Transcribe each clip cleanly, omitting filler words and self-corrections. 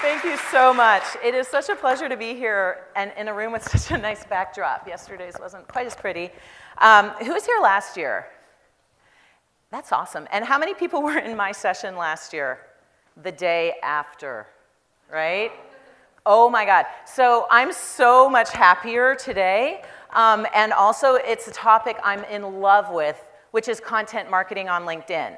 Thank you so much. It is such a pleasure to be here and in a room with such a nice backdrop. Yesterday's wasn't quite as pretty. Who was here last year? That's awesome. And how many people were in my session last year? The day after, right? Oh my God. So I'm so much happier today. And also it's a topic I'm in love with, which is content marketing on LinkedIn.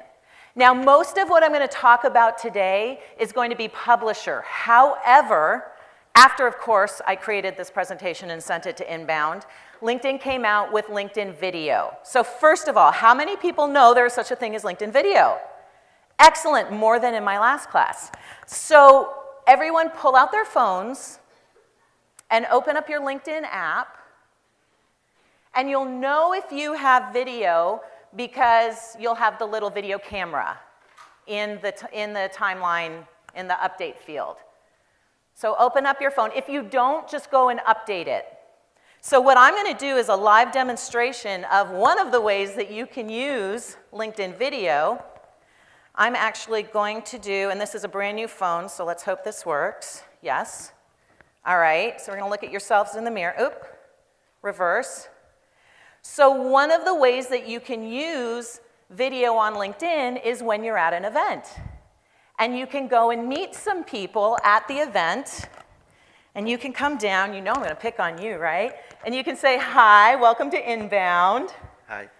Now, most of what I'm going to talk about today is going to be publisher. However, after, of course, I created this presentation and sent it to Inbound, LinkedIn came out with LinkedIn Video. So first of all, how many people know there is such a thing as LinkedIn Video? Excellent, more than in my last class. So everyone pull out their phones and open up your LinkedIn app, and you'll know if you have video because you'll have the little video camera in the timeline, in the update field. So open up your phone. If you don't, just go and update it. So what I'm going to do is a live demonstration of one of the ways that you can use LinkedIn Video. I'm actually going to do, and this is a brand new phone, so let's hope this works. Yes. All right, so we're going to look at yourselves in the mirror. Oop, reverse. So one of the ways that you can use video on LinkedIn is when you're at an event. And you can go and meet some people at the event, and you can come down. You know I'm going to pick on you, right? And you can say, hi, welcome to Inbound. Hi.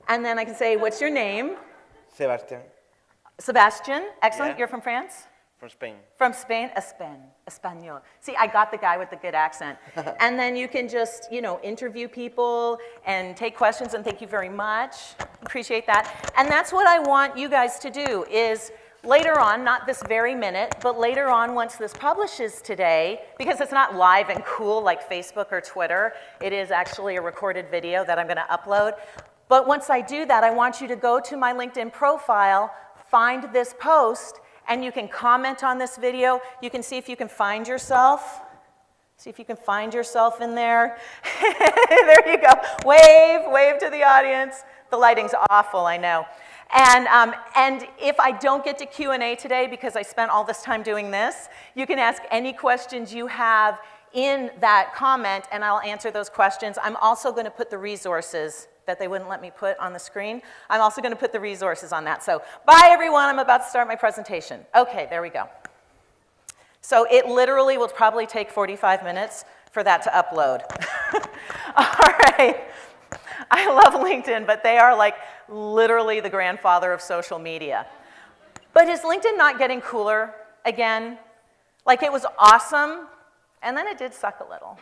And then I can say, what's your name? Sebastian. Sebastian, excellent. Yeah. You're from France? From Spain. From Spain? Español. See, I got the guy with the good accent. And then you can just, interview people and take questions, and thank you very much. Appreciate that. And that's what I want you guys to do is later on, not this very minute, but later on once this publishes today, because it's not live and cool like Facebook or Twitter, it is actually a recorded video that I'm going to upload. But once I do that, I want you to go to my LinkedIn profile, find this post, and you can comment on this video. You can see if you can find yourself. See if you can find yourself in there. There you go. Wave to the audience. The lighting's awful, I know. And if I don't get to Q&A today because I spent all this time doing this, you can ask any questions you have in that comment, and I'll answer those questions. I'm also going to put the resources that they wouldn't let me put on the screen. I'm also going to put the resources on that. So bye, everyone. I'm about to start my presentation. OK, there we go. So it literally will probably take 45 minutes for that to upload. All right. I love LinkedIn, but they are like literally the grandfather of social media. But is LinkedIn not getting cooler again? Like it was awesome, and then it did suck a little.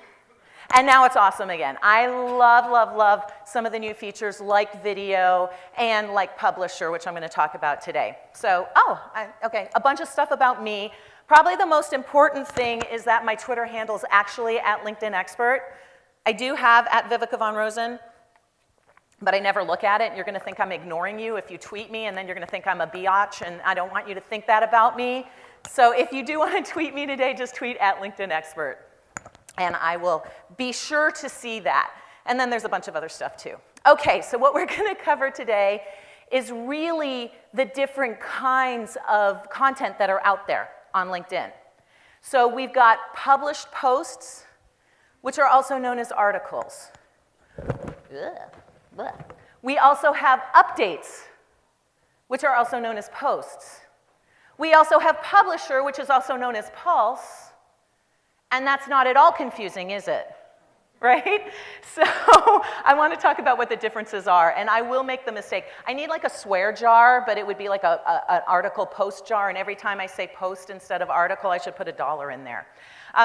And now it's awesome again. I love some of the new features like video and like publisher, which I'm going to talk about today. So, okay, a bunch of stuff about me. Probably the most important thing is that my Twitter handle is actually at LinkedIn Expert. I do have at Vivica Von Rosen, but I never look at it. You're going to think I'm ignoring you if you tweet me, and then you're going to think I'm a biatch, and I don't want you to think that about me. So if you do want to tweet me today, just tweet at LinkedIn Expert. And I will be sure to see that. And then there's a bunch of other stuff too. Okay, so what we're going to cover today is really the different kinds of content that are out there on LinkedIn. So we've got published posts, which are also known as articles. We also have updates, which are also known as posts. We also have publisher, which is also known as pulse. And that's not at all confusing, is it? Right? So I want to talk about what the differences are, and I will make the mistake. I need like a swear jar, but it would be like an article post jar, and every time I say post instead of article, I should put $1 in there.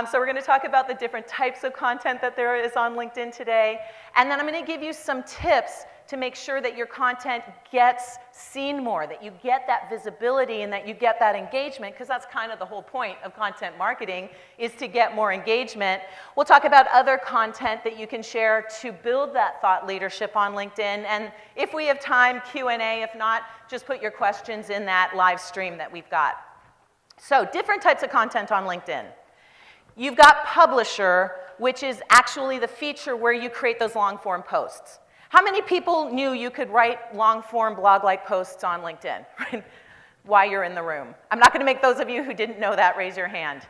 So we're going to talk about the different types of content that there is on LinkedIn today, and then I'm going to give you some tips to make sure that your content gets seen more, that you get that visibility and that you get that engagement, because that's kind of the whole point of content marketing, is to get more engagement. We'll talk about other content that you can share to build that thought leadership on LinkedIn, and if we have time, Q&A. If not, just put your questions in that live stream that we've got. So different types of content on LinkedIn. You've got publisher, which is actually the feature where you create those long-form posts. How many people knew you could write long-form blog-like posts on LinkedIn, right? While you're in the room? I'm not going to make those of you who didn't know that raise your hand.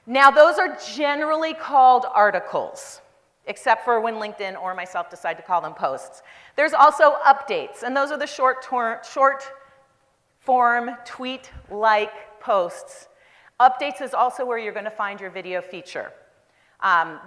Now, those are generally called articles, except for when LinkedIn or myself decide to call them posts. There's also updates, and those are the short form tweet-like posts. Updates is also where you're going to find your video feature.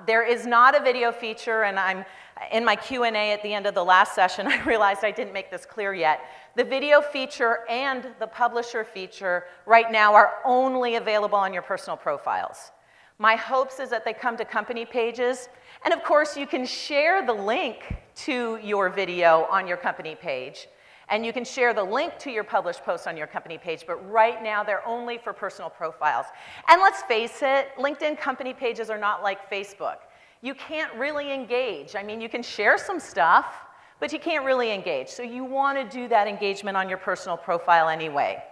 There is not a video feature, and in my Q&A at the end of the last session, I realized I didn't make this clear yet. The video feature and the publisher feature right now are only available on your personal profiles. My hopes is that they come to company pages, and of course you can share the link to your video on your company page, and you can share the link to your published post on your company page, but right now they're only for personal profiles. And let's face it, LinkedIn company pages are not like Facebook. You can't really engage. I mean, you can share some stuff, but you can't really engage. So you want to do that engagement on your personal profile anyway.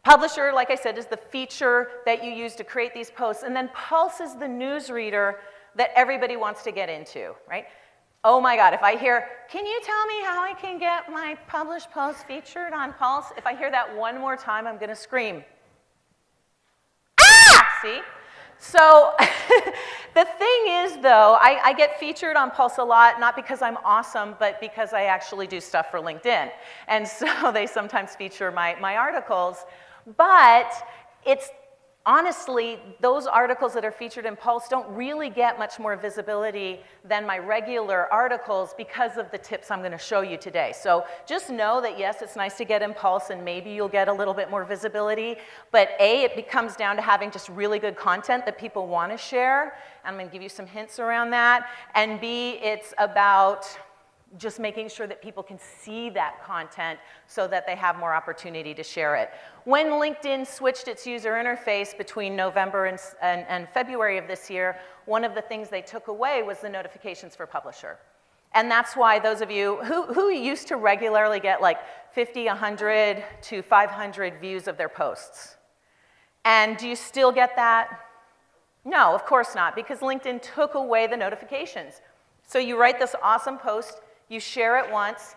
Publisher, like I said, is the feature that you use to create these posts, and then Pulse is the newsreader that everybody wants to get into, right? Oh my God, if I hear, can you tell me how I can get my published post featured on Pulse? If I hear that one more time, I'm going to scream. Ah! See? So the thing is, though, I get featured on Pulse a lot, not because I'm awesome, but because I actually do stuff for LinkedIn. And so they sometimes feature my articles. But it's honestly, those articles that are featured in Pulse don't really get much more visibility than my regular articles because of the tips I'm going to show you today. So just know that, yes, it's nice to get in Pulse, and maybe you'll get a little bit more visibility. But A, it comes down to having just really good content that people want to share. I'm going to give you some hints around that. And B, it's about just making sure that people can see that content so that they have more opportunity to share it. When LinkedIn switched its user interface between November and February of this year, one of the things they took away was the notifications for publisher. And that's why those of you who used to regularly get like 50, 100 to 500 views of their posts. And do you still get that? No, of course not, because LinkedIn took away the notifications. So you write this awesome post, you share it once,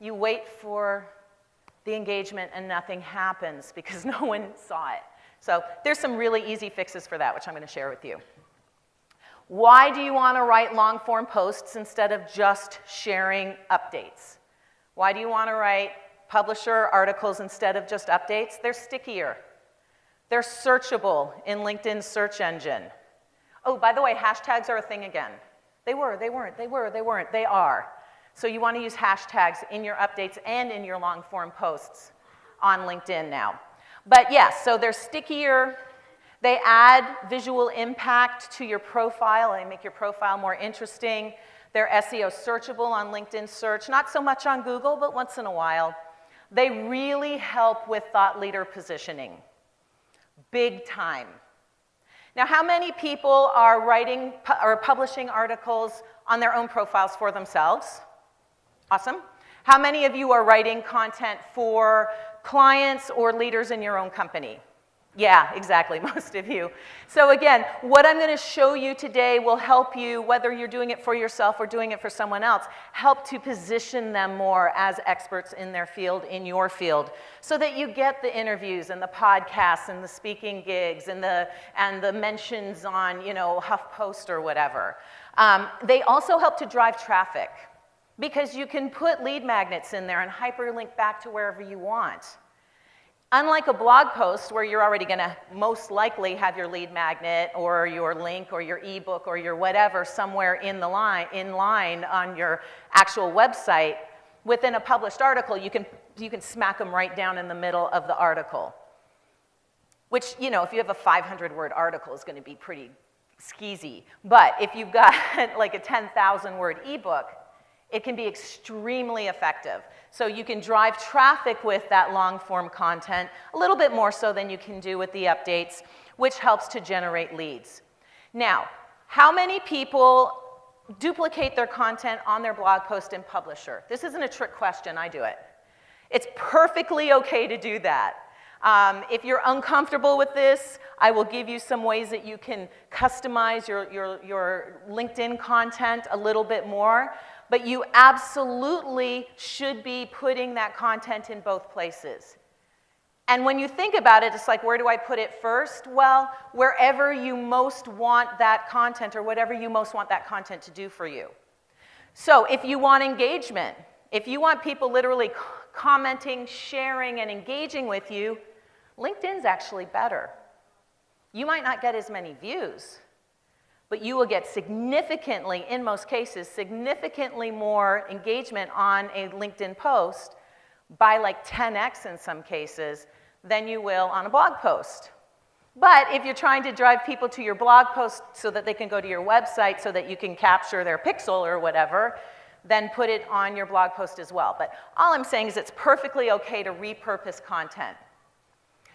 you wait for the engagement, and nothing happens because no one saw it. So there's some really easy fixes for that, which I'm going to share with you. Why do you want to write long-form posts instead of just sharing updates? Why do you want to write publisher articles instead of just updates? They're stickier. They're searchable in LinkedIn's search engine. Oh, by the way, hashtags are a thing again. They were, they weren't, they were, they weren't, they are. So you want to use hashtags in your updates and in your long-form posts on LinkedIn now. But yes, so they're stickier. They add visual impact to your profile. They make your profile more interesting. They're SEO searchable on LinkedIn search, not so much on Google, but once in a while. They really help with thought leader positioning, big time. Now, how many people are writing or publishing articles on their own profiles for themselves? Awesome. How many of you are writing content for clients or leaders in your own company? Yeah, exactly, most of you. So again, what I'm going to show you today will help you, whether you're doing it for yourself or doing it for someone else, help to position them more as experts in their field, in your field, so that you get the interviews and the podcasts and the speaking gigs and the mentions on, you know, HuffPost or whatever. They also help to drive traffic, because you can put lead magnets in there and hyperlink back to wherever you want. Unlike a blog post where you're already going to most likely have your lead magnet or your link or your ebook or your whatever somewhere in line on your actual website, within a published article, you can smack them right down in the middle of the article. Which, you know, if you have a 500-word article, is going to be pretty skeezy. But if you've got like a 10,000-word ebook, it can be extremely effective. So you can drive traffic with that long-form content a little bit more so than you can do with the updates, which helps to generate leads. Now, how many people duplicate their content on their blog post in Publisher? This isn't a trick question, I do it. It's perfectly okay to do that. If you're uncomfortable with this, I will give you some ways that you can customize your LinkedIn content a little bit more. But you absolutely should be putting that content in both places. And when you think about it, it's like, where do I put it first? Well, wherever you most want that content or whatever you most want that content to do for you. So if you want engagement, if you want people literally commenting, sharing, and engaging with you, LinkedIn's actually better. You might not get as many views, but you will get significantly, in most cases, significantly more engagement on a LinkedIn post by like 10x in some cases than you will on a blog post. But if you're trying to drive people to your blog post so that they can go to your website so that you can capture their pixel or whatever, then put it on your blog post as well. But all I'm saying is it's perfectly okay to repurpose content.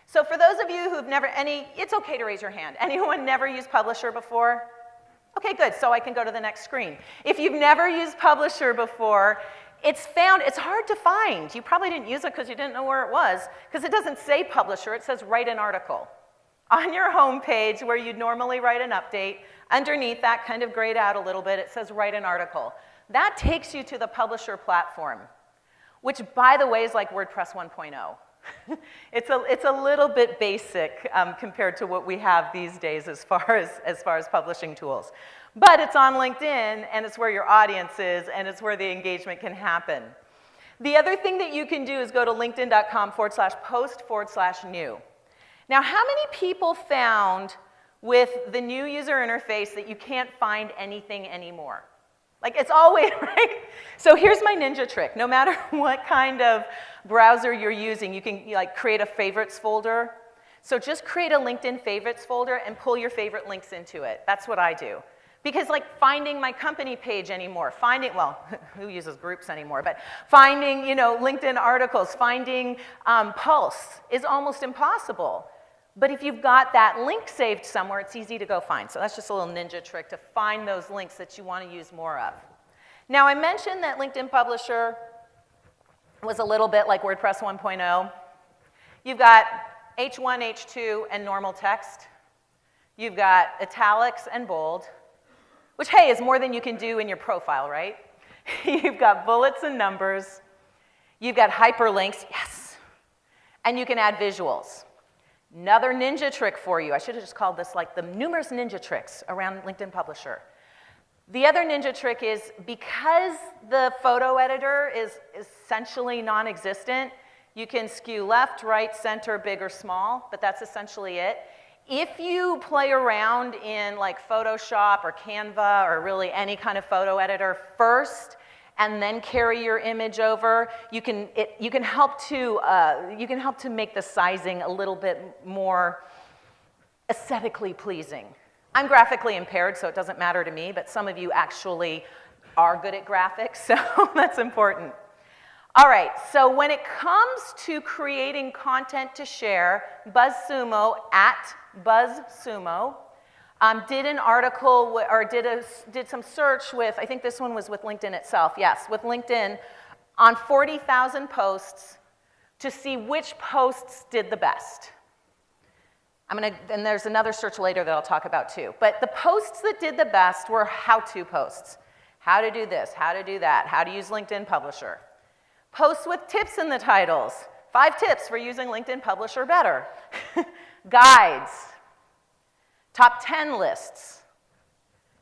So for those of you who've never, it's okay to raise your hand. Anyone never used Publisher before? Okay, good, so I can go to the next screen. If you've never used Publisher before, it's hard to find. You probably didn't use it because you didn't know where it was, because it doesn't say Publisher, it says write an article. On your home page where you'd normally write an update, underneath that, kind of grayed out a little bit, it says write an article. That takes you to the Publisher platform, which, by the way, is like WordPress 1.0. It's a little bit basic compared to what we have these days as far as publishing tools. But it's on LinkedIn, and it's where your audience is, and it's where the engagement can happen. The other thing that you can do is go to linkedin.com/post/new. Now, how many people found with the new user interface that you can't find anything anymore? Like, it's always, right? So here's my ninja trick. No matter what kind of browser you're using, you can like create a favorites folder. So just create a LinkedIn favorites folder and pull your favorite links into it. That's what I do. Because like finding my company page anymore, well, who uses groups anymore, but finding, LinkedIn articles, finding Pulse is almost impossible. But if you've got that link saved somewhere, it's easy to go find. So that's just a little ninja trick to find those links that you want to use more of. Now, I mentioned that LinkedIn Publisher was a little bit like WordPress 1.0. You've got H1, H2, and normal text. You've got italics and bold, which, hey, is more than you can do in your profile, right? You've got bullets and numbers. You've got hyperlinks, yes. And you can add visuals. Another ninja trick for you. I should have just called this like the numerous ninja tricks around LinkedIn Publisher. The other ninja trick is because the photo editor is essentially non-existent, you can skew left, right, center, big or small, but that's essentially it. If you play around in like Photoshop or Canva or really any kind of photo editor first, and then carry your image over, you can help to make the sizing a little bit more aesthetically pleasing. I'm graphically impaired, so it doesn't matter to me, but some of you actually are good at graphics, so that's important. All right, so when it comes to creating content to share, BuzzSumo @BuzzSumo did an article or did some search with, I think this one was with LinkedIn itself, yes, with LinkedIn on 40,000 posts to see which posts did the best. And there's another search later that I'll talk about too. But the posts that did the best were how-to posts. How to do this, how to do that, how to use LinkedIn Publisher. Posts with tips in the titles. 5 tips for using LinkedIn Publisher better. Guides. Top 10 lists,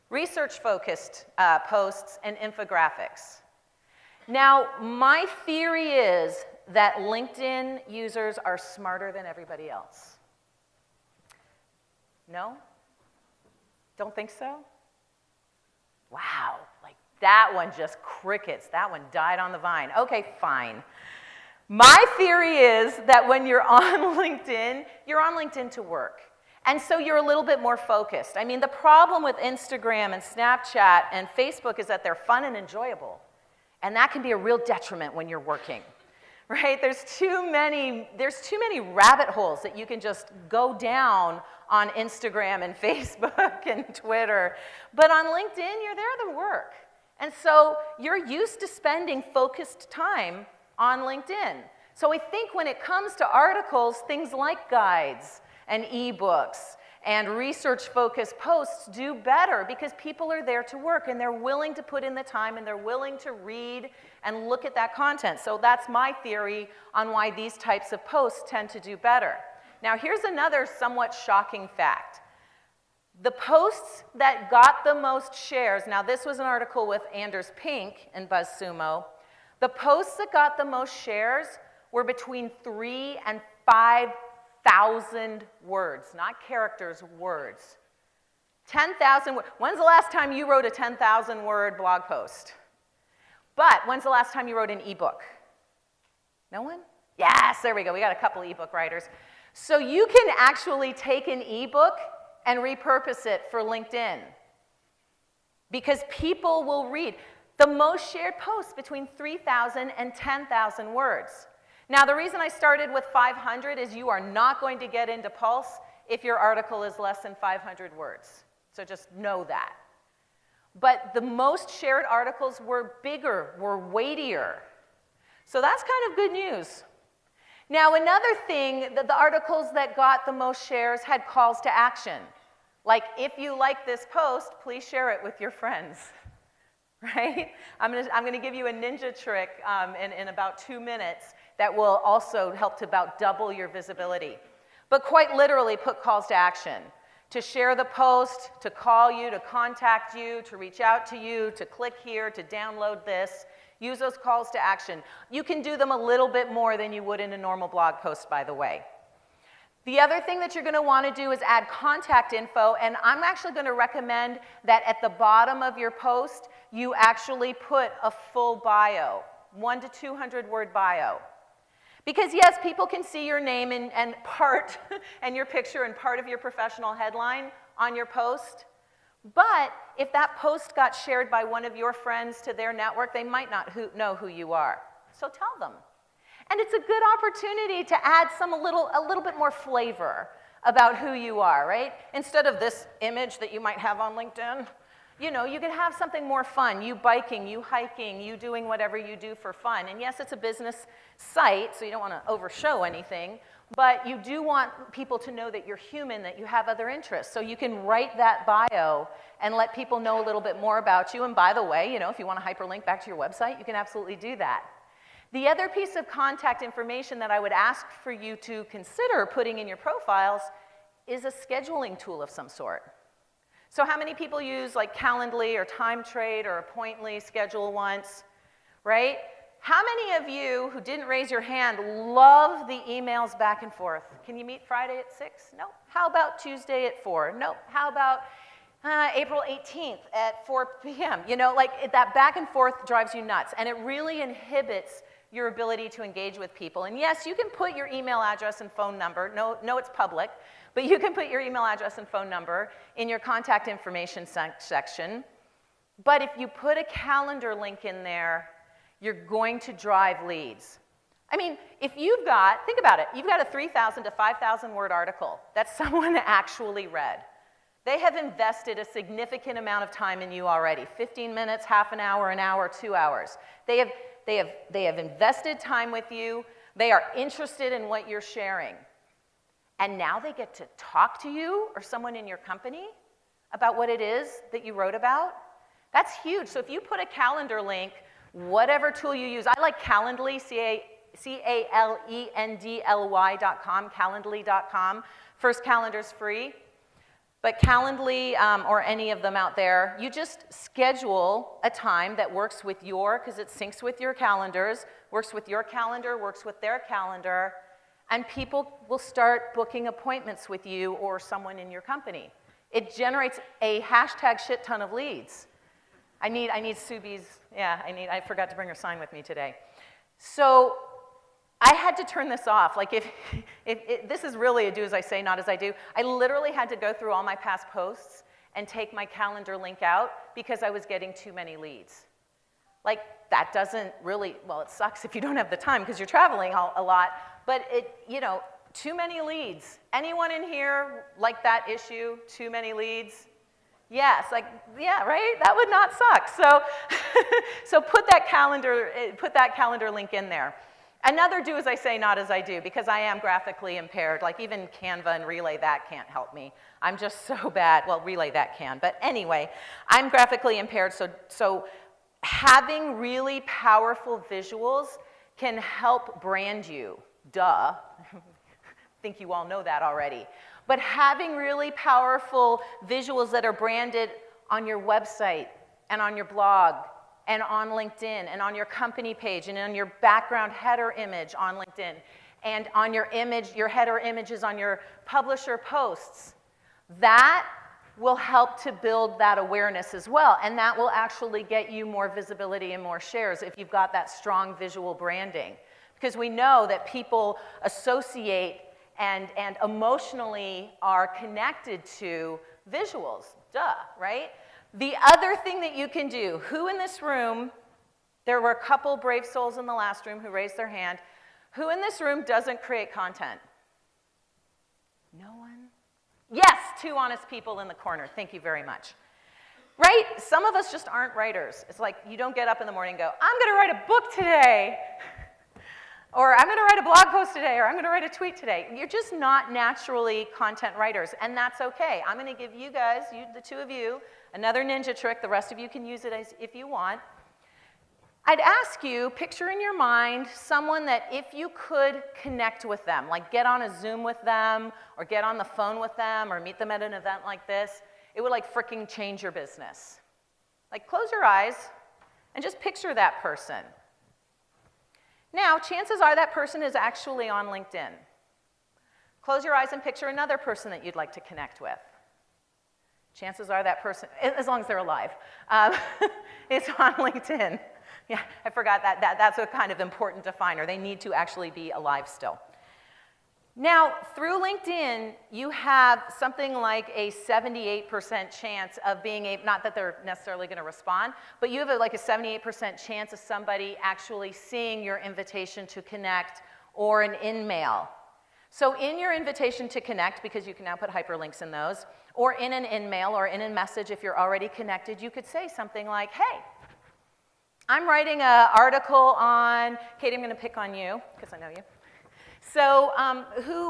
research-focused posts, and infographics. Now, my theory is that LinkedIn users are smarter than everybody else. No? Don't think so? Wow, like that one just crickets. That one died on the vine. Okay, fine. My theory is that when you're on LinkedIn to work. And so you're a little bit more focused. I mean, the problem with Instagram and Snapchat and Facebook is that they're fun and enjoyable. And that can be a real detriment when you're working, right? There's too many rabbit holes that you can just go down on Instagram and Facebook and Twitter. But on LinkedIn, you're there to work. And so you're used to spending focused time on LinkedIn. So I think when it comes to articles, things like guides, and ebooks, and research-focused posts do better because people are there to work and they're willing to put in the time and they're willing to read and look at that content. So that's my theory on why these types of posts tend to do better. Now here's another somewhat shocking fact. The posts that got the most shares, now this was an article with Anders Pink in BuzzSumo, the posts that got the most shares were between 3,000 and 5,000 words, not characters, words. 10,000 words. When's the last time you wrote a 10,000 word blog post? But when's the last time you wrote an ebook? No one? Yes, there we go. We got a couple ebook writers. So you can actually take an ebook and repurpose it for LinkedIn because people will read. The most shared posts between 3,000 and 10,000 words. Now, the reason I started with 500 is you are not going to get into Pulse if your article is less than 500 words. So just know that. But the most shared articles were bigger, were weightier. So that's kind of good news. Now, another thing, the articles that got the most shares had calls to action. Like, if you like this post, please share it with your friends. Right? I'm going to give you a ninja trick in about 2 minutes that will also help to about double your visibility. But quite literally, put calls to action. To share the post, to call you, to contact you, to reach out to you, to click here, to download this. Use those calls to action. You can do them a little bit more than you would in a normal blog post, by the way. The other thing that you're going to want to do is add contact info, and I'm actually going to recommend that at the bottom of your post, you actually put a full bio, 100 to 200 word bio. Because yes, people can see your name and part, and your picture and part of your professional headline on your post, but if that post got shared by one of your friends to their network, they might not know who you are. So tell them. And it's a good opportunity to add a little bit more flavor about who you are, right? Instead of this image that you might have on LinkedIn, you know, you can have something more fun. You biking, you hiking, you doing whatever you do for fun. And yes, it's a business site, so you don't want to overshow anything, but you do want people to know that you're human, that you have other interests. So you can write that bio and let people know a little bit more about you. And by the way, you know, if you want to hyperlink back to your website, you can absolutely do that. The other piece of contact information that I would ask for you to consider putting in your profiles is a scheduling tool of some sort. So how many people use like Calendly or TimeTrade or Appointly, Schedule Once, right? How many of you who didn't raise your hand love the emails back and forth? Can you meet Friday at 6? No. How about Tuesday at 4? No. How about April 18th at 4 p.m.? You know, like that back and forth drives you nuts, and it really inhibits your ability to engage with people. And yes, you can put your email address and phone number. No, it's public, but you can put your email address and phone number in your contact information section. But if you put a calendar link in there, you're going to drive leads. I mean, if you've got, think about it, you've got a 3,000 to 5,000 word article that someone actually read. They have invested a significant amount of time in you already, 15 minutes, half an hour, 2 hours. They have invested time with you. They are interested in what you're sharing. And now they get to talk to you or someone in your company about what it is that you wrote about. That's huge. So if you put a calendar link, whatever tool you use, I like Calendly, calendly.com, calendly.com. First calendar's free. But Calendly, or any of them out there, you just schedule a time that works with because it syncs with your calendars, works with your calendar, works with their calendar, and people will start booking appointments with you or someone in your company. It generates a hashtag shit ton of leads. I need Subi's, I forgot to bring her sign with me today. So I had to turn this off. Like if this is really a do as I say, not as I do. I literally had to go through all my past posts and take my calendar link out because I was getting too many leads. Like that doesn't really, well, it sucks if you don't have the time because you're traveling a lot, but too many leads. Anyone in here like that issue, too many leads? Yes, yeah, right? That would not suck. So, so put that calendar link in there. Another do as I say, not as I do, because I am graphically impaired. Like even Canva and Relay that can't help me. I'm just so bad. Well, Relay that can, but anyway, I'm graphically impaired, so having really powerful visuals can help brand you. Duh. I think you all know that already. But having really powerful visuals that are branded on your website and on your blog and on LinkedIn and on your company page and on your background header image on LinkedIn and on your image, your header images on your publisher posts, that will help to build that awareness as well. And that will actually get you more visibility and more shares if you've got that strong visual branding. Because we know that people associate and emotionally are connected to visuals. Duh, right? The other thing that you can do, who in this room, there were a couple brave souls in the last room who raised their hand, who in this room doesn't create content? No one? Yes, 2 honest people in the corner. Thank you very much. Right? Some of us just aren't writers. It's like you don't get up in the morning and go, I'm going to write a book today. Or I'm going to write a blog post today, or I'm going to write a tweet today. You're just not naturally content writers, and that's okay. I'm going to give you guys, the 2 of you, another ninja trick. The rest of you can use it if you want. I'd ask you, picture in your mind someone that if you could connect with them, like get on a Zoom with them, or get on the phone with them, or meet them at an event like this, it would like freaking change your business. Like close your eyes and just picture that person. Now, chances are that person is actually on LinkedIn. Close your eyes and picture another person that you'd like to connect with. Chances are that person, as long as they're alive, is on LinkedIn. Yeah, I forgot that's a kind of important definer. They need to actually be alive still. Now, through LinkedIn, you have something like a 78% chance of being able, not that they're necessarily going to respond, but you have like a 78% chance of somebody actually seeing your invitation to connect or an in-mail. So in your invitation to connect, because you can now put hyperlinks in those, or in an in-mail or in a message if you're already connected, you could say something like, hey, I'm writing an article on, Katie, I'm going to pick on you, because I know you. So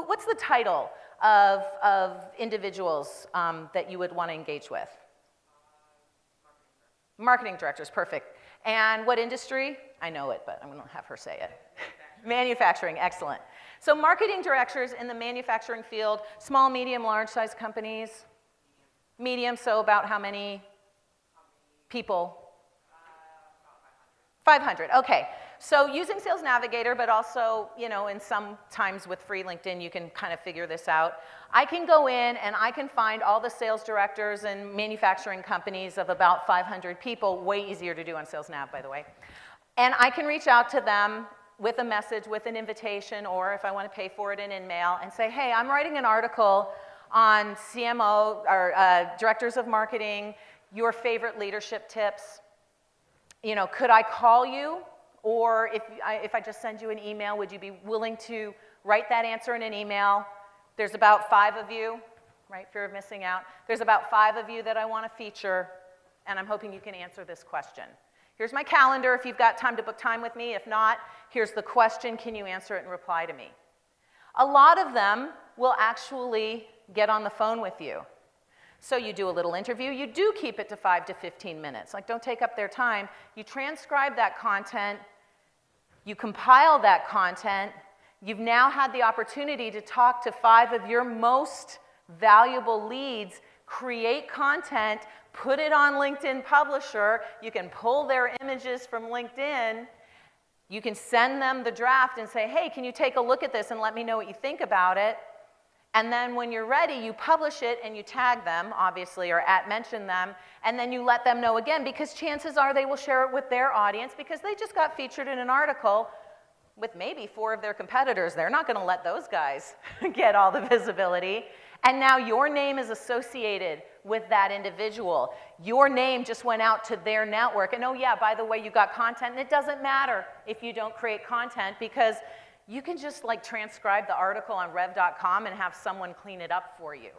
what's the title of individuals that you would want to engage with? Marketing directors, perfect. And what industry? I know it, but I'm going to have her say it. Manufacturing, excellent. So marketing directors in the manufacturing field, small, medium, large size companies? Medium, so about how many people? 500, okay. So using Sales Navigator, but also, in some times with free LinkedIn, you can kind of figure this out. I can go in and I can find all the sales directors and manufacturing companies of about 500 people, way easier to do on Sales Nav, by the way. And I can reach out to them with a message, with an invitation, or if I want to pay for it, an in-mail, and say, hey, I'm writing an article on CMO, or directors of marketing, your favorite leadership tips. Could I call you? Or if I just send you an email, would you be willing to write that answer in an email? There's about 5 of you, right? Fear of missing out. There's about 5 of you that I want to feature, and I'm hoping you can answer this question. Here's my calendar if you've got time to book time with me. If not, here's the question. Can you answer it and reply to me? A lot of them will actually get on the phone with you. So you do a little interview. You do keep it to 5 to 15 minutes. Like, don't take up their time. You transcribe that content. You compile that content. You've now had the opportunity to talk to 5 of your most valuable leads, create content, put it on LinkedIn Publisher. You can pull their images from LinkedIn. You can send them the draft and say, hey, can you take a look at this and let me know what you think about it? And then when you're ready, you publish it and you tag them, obviously, or mention them, and then you let them know again, because chances are they will share it with their audience because they just got featured in an article with maybe 4 of their competitors. They're not going to let those guys get all the visibility. And now your name is associated with that individual. Your name just went out to their network. And oh yeah, by the way, you got content, and it doesn't matter if you don't create content, because you can just like transcribe the article on rev.com and have someone clean it up for you.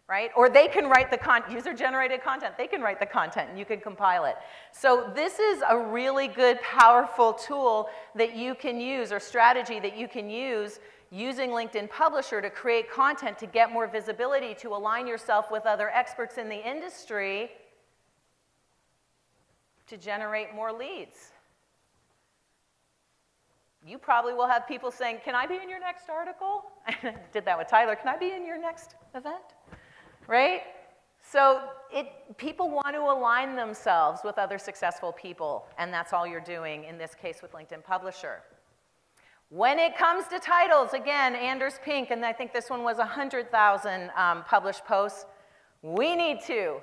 right? Or they can write the user-generated content. They can write the content, and you can compile it. So this is a really good, powerful tool that you can use, or strategy that you can use using LinkedIn Publisher to create content, to get more visibility, to align yourself with other experts in the industry, to generate more leads. You probably will have people saying, can I be in your next article? I did that with Tyler. Can I be in your next event? Right? So people want to align themselves with other successful people, and that's all you're doing in this case with LinkedIn Publisher. When it comes to titles, again, Anders Pink, and I think this one was 100,000 published posts. We Need To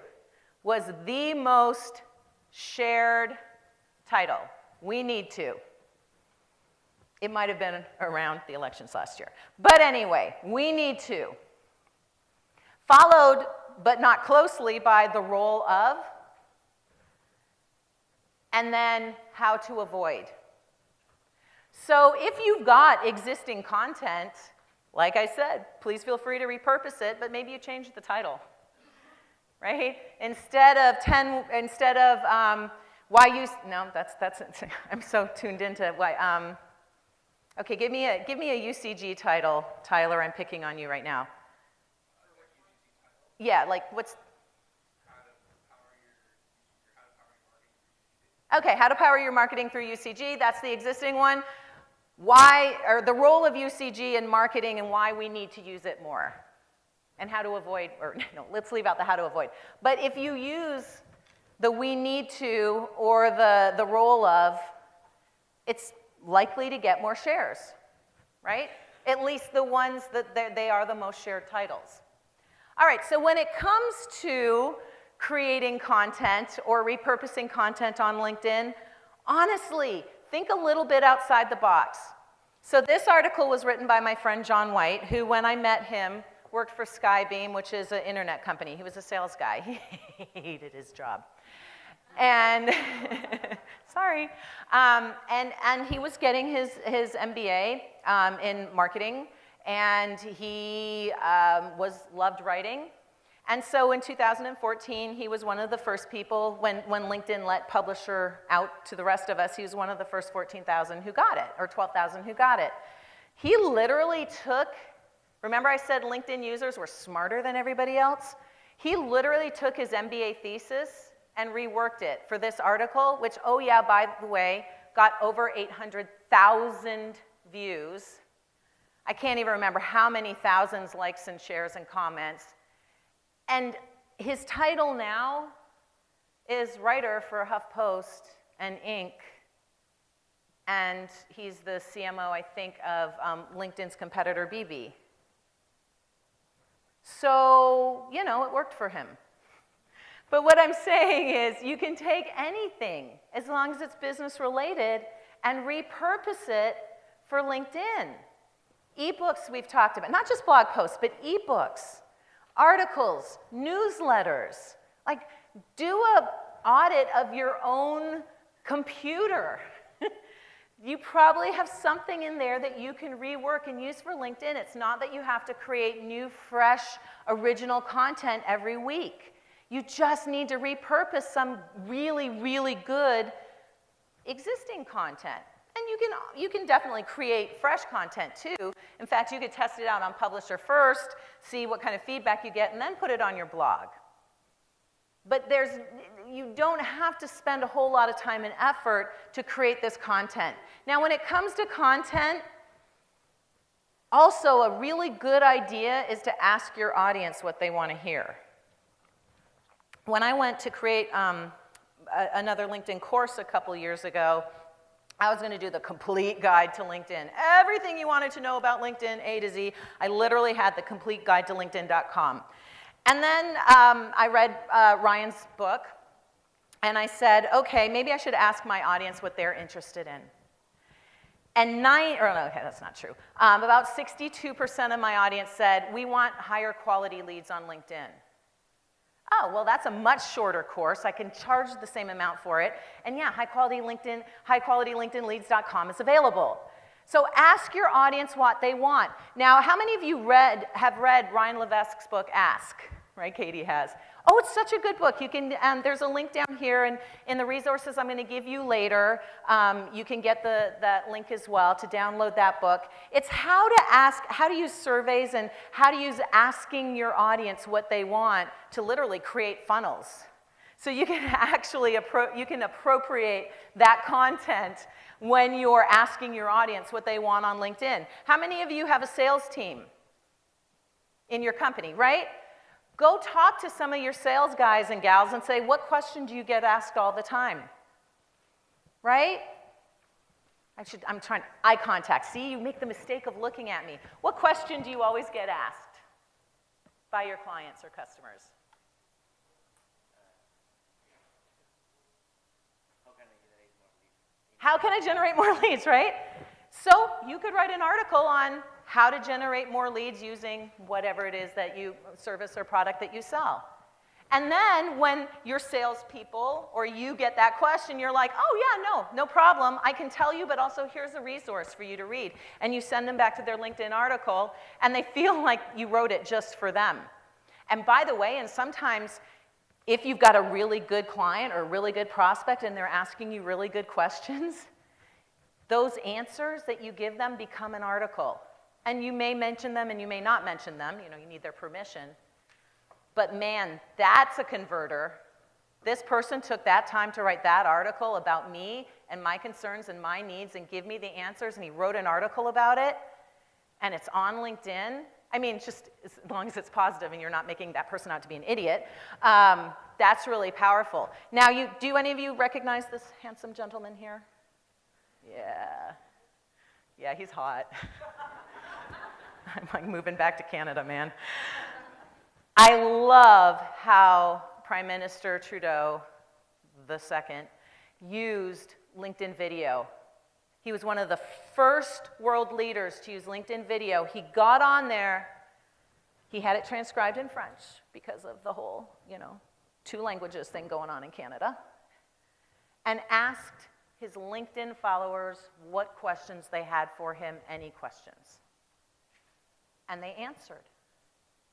was the most shared title. We Need To. It might have been around the elections last year. But anyway, We Need To. Followed, but not closely, by The Role Of, and then How to Avoid. So if you've got existing content, like I said, please feel free to repurpose it, but maybe you change the title, right? Instead of why you, no, that's, I'm so tuned into why, okay, give me a UCG title, Tyler, I'm picking on you right now. Yeah, like what's, okay, how to power your marketing through UCG, that's the existing one. Why, or the role of UCG in marketing and why we need to use it more. And how to avoid, or no, let's leave out the how to avoid. But if you use the we need to or the role of, it's likely to get more shares, right? At least the ones that they are the most shared titles. All right, so when it comes to creating content or repurposing content on LinkedIn, honestly, think a little bit outside the box. So this article was written by my friend John White, who, when I met him, worked for Skybeam, which is an internet company. He was a sales guy. He hated his job. And, sorry. And he was getting his MBA in marketing, and he loved writing. And so in 2014, he was one of the first people, when LinkedIn let Publisher out to the rest of us, he was one of the first 14,000 who got it, or 12,000 who got it. He literally took, remember I said LinkedIn users were smarter than everybody else? He literally took his MBA thesis and reworked it for this article, which, oh yeah, by the way, got over 800,000 views. I can't even remember how many thousands likes and shares and comments. And his title now is writer for HuffPost and Inc. And he's the CMO, I think, of LinkedIn's competitor, BB. So, you know, it worked for him. But what I'm saying is you can take anything, as long as it's business related, and repurpose it for LinkedIn. Ebooks we've talked about, not just blog posts, but ebooks. Articles, newsletters, like do an audit of your own computer. You probably have something in there that you can rework and use for LinkedIn. It's not that you have to create new, fresh, original content every week. You just need to repurpose some really, really good existing content. And you can definitely create fresh content too. In fact, you could test it out on Publisher first, see what kind of feedback you get, and then put it on your blog. But you don't have to spend a whole lot of time and effort to create this content. Now, when it comes to content, also a really good idea is to ask your audience what they want to hear. When I went to create another LinkedIn course a couple years ago, I was going to do the complete guide to LinkedIn. Everything you wanted to know about LinkedIn, A to Z. I literally had the complete guide to LinkedIn.com. And then I read Ryan's book, and I said, okay, maybe I should ask my audience what they're interested in. And okay, that's not true. About 62% of my audience said, we want higher quality leads on LinkedIn. Oh, well, that's a much shorter course. I can charge the same amount for it. And yeah, highqualitylinkedinleads.com is available. So ask your audience what they want. Now, how many of you have read Ryan Levesque's book, Ask? right? Katie has. Oh, it's such a good book. You can, there's a link down here, and in the resources I'm going to give you later, you can get that link as well to download that book. It's how to use surveys and how to use asking your audience what they want to literally create funnels. So you can actually appropriate that content when you're asking your audience what they want on LinkedIn. How many of you have a sales team in your company, right? Go talk to some of your sales guys and gals and say, what question do you get asked all the time? Right? I'm trying, eye contact. See, you make the mistake of looking at me. What question do you always get asked by your clients or customers? How can I generate more leads, right? So you could write an article on how to generate more leads using whatever it is that you, service or product that you sell. And then when your salespeople or you get that question, you're like, oh yeah, no problem. I can tell you, but also here's a resource for you to read. And you send them back to their LinkedIn article, and they feel like you wrote it just for them. And by the way, and sometimes if you've got a really good client or a really good prospect and they're asking you really good questions, those answers that you give them become an article. And you may mention them and you may not mention them. You know, you need their permission. But man, that's a converter. This person took that time to write that article about me and my concerns and my needs and give me the answers, and he wrote an article about it, and it's on LinkedIn. I mean, just as long as it's positive and you're not making that person out to be an idiot, that's really powerful. Now, do any of you recognize this handsome gentleman here? Yeah, he's hot. I'm like moving back to Canada, man. I love how Prime Minister Trudeau II used LinkedIn video. He was one of the first world leaders to use LinkedIn video. He got on there. He had it transcribed in French because of the whole, two languages thing going on in Canada, and asked his LinkedIn followers what questions they had for him, any questions. And they answered.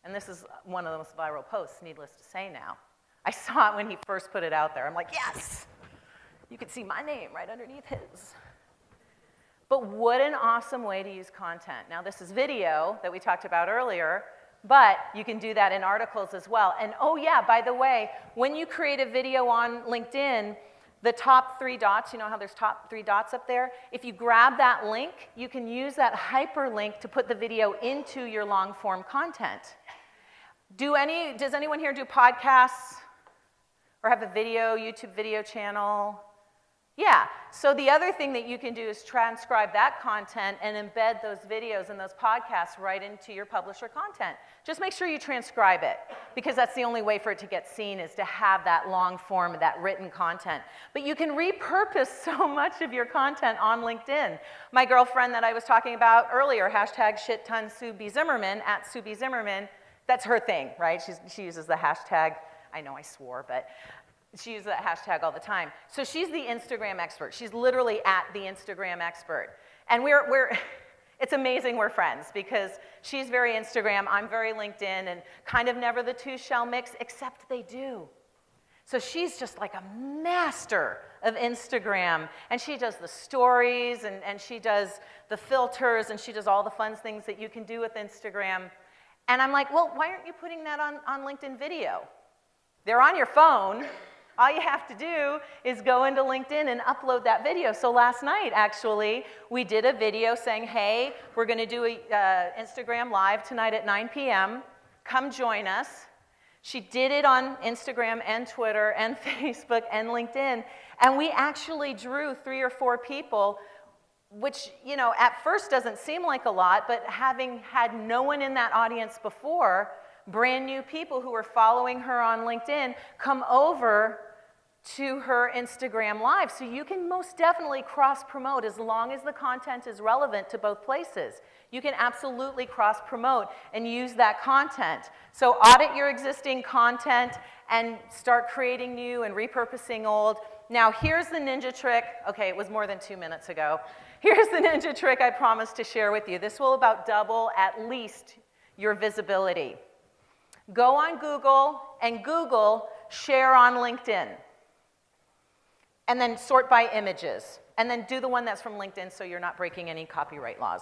And this is one of the most viral posts, needless to say now. I saw it when he first put it out there. I'm like, yes! You could see my name right underneath his. But what an awesome way to use content. Now, this is video that we talked about earlier, but you can do that in articles as well. And oh yeah, by the way, when you create a video on LinkedIn, the top 3 dots, you know how there's top 3 dots up there? If you grab that link, you can use that hyperlink to put the video into your long-form content. Does anyone here do podcasts or have a YouTube video channel? Yeah, so the other thing that you can do is transcribe that content and embed those videos and those podcasts right into your publisher content. Just make sure you transcribe it, because that's the only way for it to get seen, is to have that long form, that written content. But you can repurpose so much of your content on LinkedIn. My girlfriend that I was talking about earlier, hashtag shit-ton Sue B. Zimmerman, at Sue B. Zimmerman, that's her thing, right? She uses the hashtag, I know I swore, but she uses that hashtag all the time. So she's the Instagram expert. She's literally at the Instagram expert. And it's amazing we're friends, because she's very Instagram, I'm very LinkedIn, and kind of never the two shall mix, except they do. So she's just like a master of Instagram, and she does the stories, and she does the filters, and she does all the fun things that you can do with Instagram. And I'm like, well, why aren't you putting that on LinkedIn video? They're on your phone. All you have to do is go into LinkedIn and upload that video. So last night, actually, we did a video saying, hey, we're going to do an Instagram Live tonight at 9 p.m. Come join us. She did it on Instagram and Twitter and Facebook and LinkedIn. And we actually drew 3 or 4 people, which, at first doesn't seem like a lot, but having had no one in that audience before, brand new people who were following her on LinkedIn come over to her Instagram Live. So you can most definitely cross-promote as long as the content is relevant to both places. You can absolutely cross-promote and use that content. So audit your existing content and start creating new and repurposing old. Now here's the ninja trick. Okay, it was more than 2 minutes ago. Here's the ninja trick I promised to share with you. This will about double at least your visibility. Go on Google and Google share on LinkedIn. And then sort by images. And then do the one that's from LinkedIn so you're not breaking any copyright laws.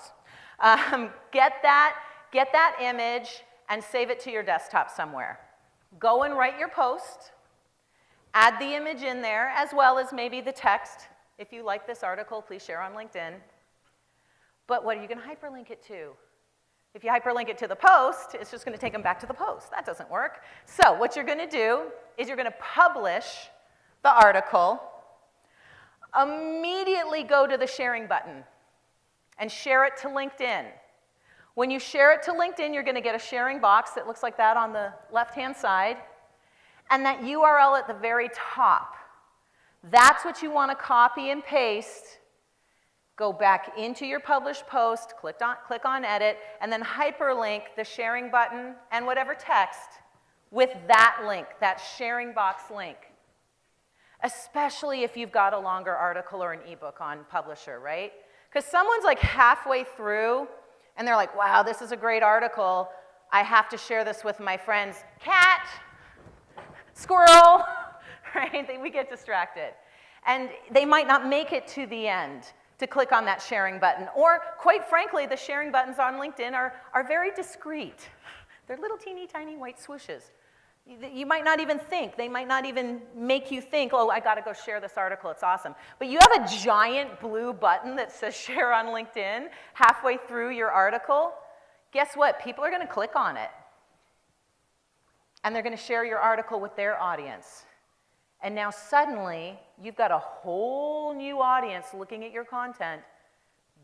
Get that image and save it to your desktop somewhere. Go and write your post. Add the image in there as well as maybe the text. If you like this article, please share on LinkedIn. But what are you going to hyperlink it to? If you hyperlink it to the post, it's just going to take them back to the post. That doesn't work. So what you're going to do is you're going to publish the article. Immediately go to the sharing button and share it to LinkedIn. When you share it to LinkedIn, you're going to get a sharing box that looks like that on the left-hand side, and that URL at the very top. That's what you want to copy and paste. Go back into your published post, click on edit, and then hyperlink the sharing button and whatever text with that link, that sharing box link. Especially if you've got a longer article or an ebook on Publisher, right? Because someone's like halfway through, and they're like, wow, this is a great article. I have to share this with my friends. Cat, squirrel, right? We get distracted. And they might not make it to the end to click on that sharing button. Or, quite frankly, the sharing buttons on LinkedIn are very discreet. They're little teeny tiny white swooshes. You might not even think. They might not even make you think, oh, I got to go share this article. It's awesome. But you have a giant blue button that says share on LinkedIn halfway through your article. Guess what? People are going to click on it. And they're going to share your article with their audience. And now suddenly, you've got a whole new audience looking at your content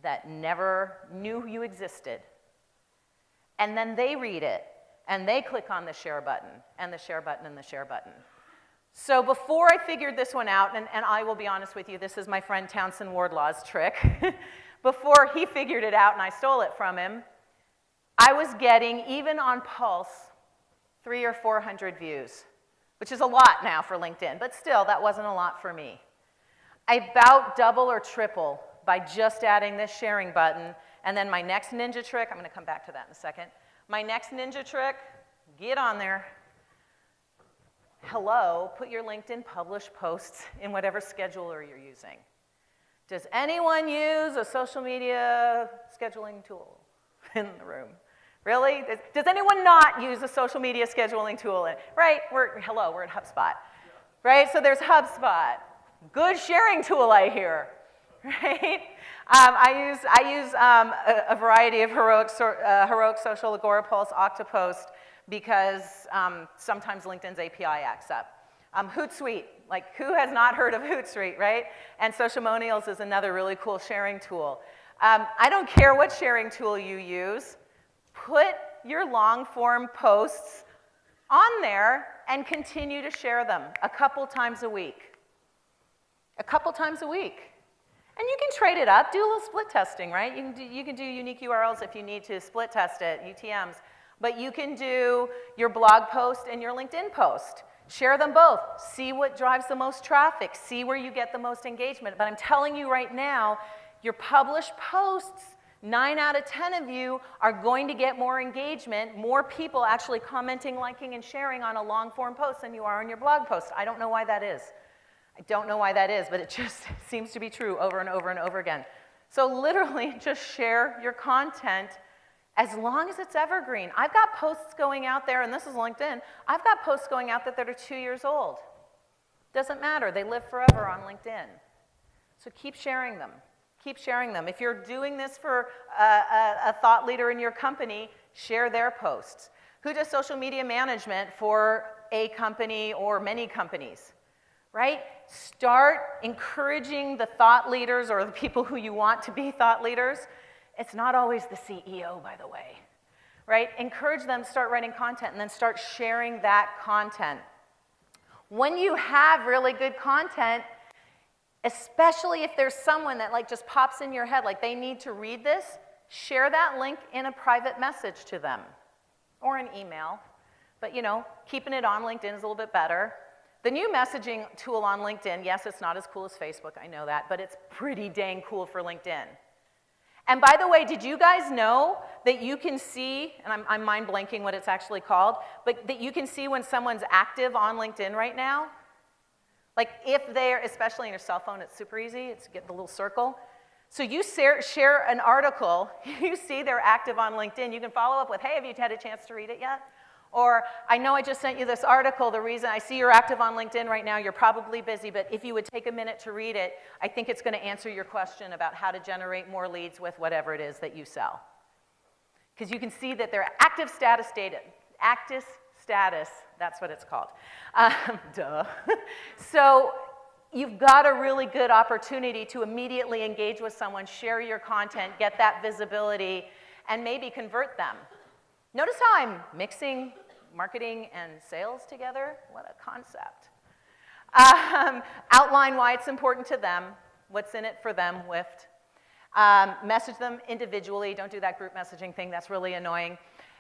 that never knew you existed. And then they read it. And they click on the share button, and the share button, and the share button. So before I figured this one out, and I will be honest with you, this is my friend Townsend Wardlaw's trick. Before he figured it out and I stole it from him, I was getting, even on Pulse, 300 or 400 views, which is a lot now for LinkedIn, but still, that wasn't a lot for me. I about double or triple by just adding this sharing button, and then my next ninja trick, I'm going to come back to that in a second. My next ninja trick, get on there. Hello, put your LinkedIn published posts in whatever scheduler you're using. Does anyone use a social media scheduling tool in the room? Really? Does anyone not use a social media scheduling tool? Right, we're at HubSpot. Right, so there's HubSpot. Good sharing tool, I hear. Right? I use a variety of Heroic Social, Agorapulse, Octopost, because sometimes LinkedIn's API acts up. Hootsuite, like who has not heard of Hootsuite, right? And Socialmonials is another really cool sharing tool. I don't care what sharing tool you use. Put your long-form posts on there and continue to share them a couple times a week. A couple times a week. And you can trade it up, do a little split testing, right? You can do unique URLs if you need to split test it, UTMs. But you can do your blog post and your LinkedIn post. Share them both. See what drives the most traffic. See where you get the most engagement. But I'm telling you right now, your published posts, 9 out of 10 of you are going to get more engagement, more people actually commenting, liking, and sharing on a long-form post than you are on your blog post. I don't know why that is. I don't know why that is, but it just seems to be true over and over and over again. So literally, just share your content as long as it's evergreen. I've got posts going out there, and this is LinkedIn. I've got posts going out that are 2 years old. Doesn't matter. They live forever on LinkedIn. So keep sharing them. Keep sharing them. If you're doing this for a thought leader in your company, share their posts. Who does social media management for a company or many companies? Right? Start encouraging the thought leaders or the people who you want to be thought leaders. It's not always the CEO, by the way. Right? Encourage them to start writing content and then start sharing that content. When you have really good content, especially if there's someone that like just pops in your head, like they need to read this, share that link in a private message to them or an email. But you know, keeping it on LinkedIn is a little bit better. The new messaging tool on LinkedIn, yes, it's not as cool as Facebook, I know that, but it's pretty dang cool for LinkedIn. And by the way, did you guys know that you can see, and I'm mind blanking what it's actually called, but that you can see when someone's active on LinkedIn right now? Like if they're, especially on your cell phone, it's super easy. It's get the little circle. So you share an article, you see they're active on LinkedIn, you can follow up with, hey, have you had a chance to read it yet? Or, I know I just sent you this article, the reason I see you're active on LinkedIn right now, you're probably busy, but if you would take a minute to read it, I think it's going to answer your question about how to generate more leads with whatever it is that you sell. Because you can see that they're active status, that's what it's called. Duh. So you've got a really good opportunity to immediately engage with someone, share your content, get that visibility, and maybe convert them. Notice how I'm mixing marketing and sales together? What a concept. Outline why it's important to them, what's in it for them, WIFT. Message them individually. Don't do that group messaging thing. That's really annoying.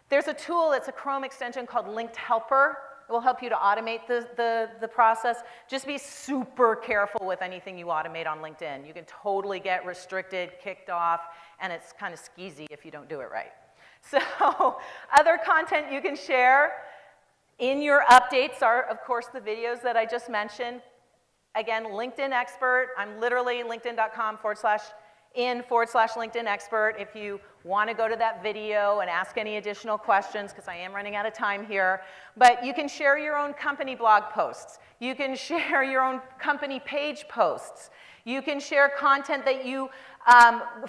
There's a tool, it's a Chrome extension called Linked Helper. It will help you to automate the process. Just be super careful with anything you automate on LinkedIn. You can totally get restricted, kicked off, and it's kind of skeezy if you don't do it right. So other content you can share in your updates are, of course, the videos that I just mentioned. Again, LinkedIn Expert. I'm literally linkedin.com/in/LinkedIn Expert. If you want to go to that video and ask any additional questions, because I am running out of time here. But you can share your own company blog posts. You can share your own company page posts. You can share content that you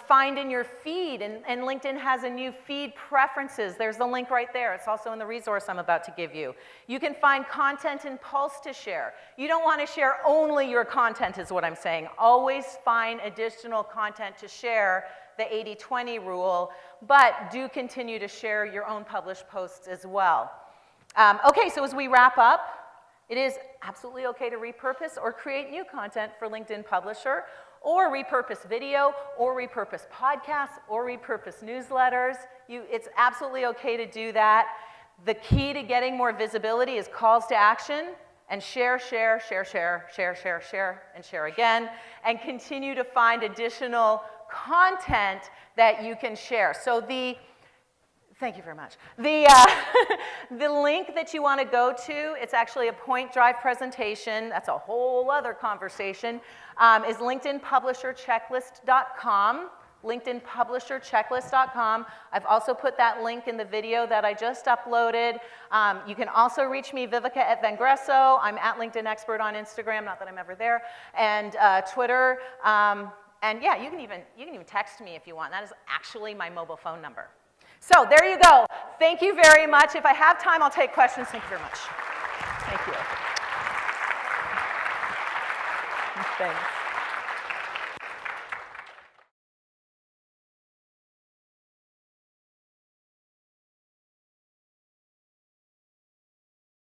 find in your feed, and LinkedIn has a new feed preferences. There's the link right there. It's also in the resource I'm about to give you. You can find content in Pulse to share. You don't want to share only your content is what I'm saying. Always find additional content to share, the 80-20 rule, but do continue to share your own published posts as well. Okay, so as we wrap up, it is absolutely okay to repurpose or create new content for LinkedIn Publisher, or repurpose video, or repurpose podcasts, or repurpose newsletters. It's absolutely okay to do that. The key to getting more visibility is calls to action, and share, share, share, share, share, share, share, and share again, and continue to find additional content that you can share. So thank you very much. The link that you want to go to, it's actually a point drive presentation. That's a whole other conversation, is LinkedInPublisherChecklist.com. LinkedInPublisherChecklist.com. I've also put that link in the video that I just uploaded. You can also reach me, Vivica@Vengresso. I'm at LinkedIn Expert on Instagram, not that I'm ever there, and Twitter. And yeah, you can even text me if you want. That is actually my mobile phone number. So there you go. Thank you very much. If I have time, I'll take questions. Thank you very much. Thank you. Thanks.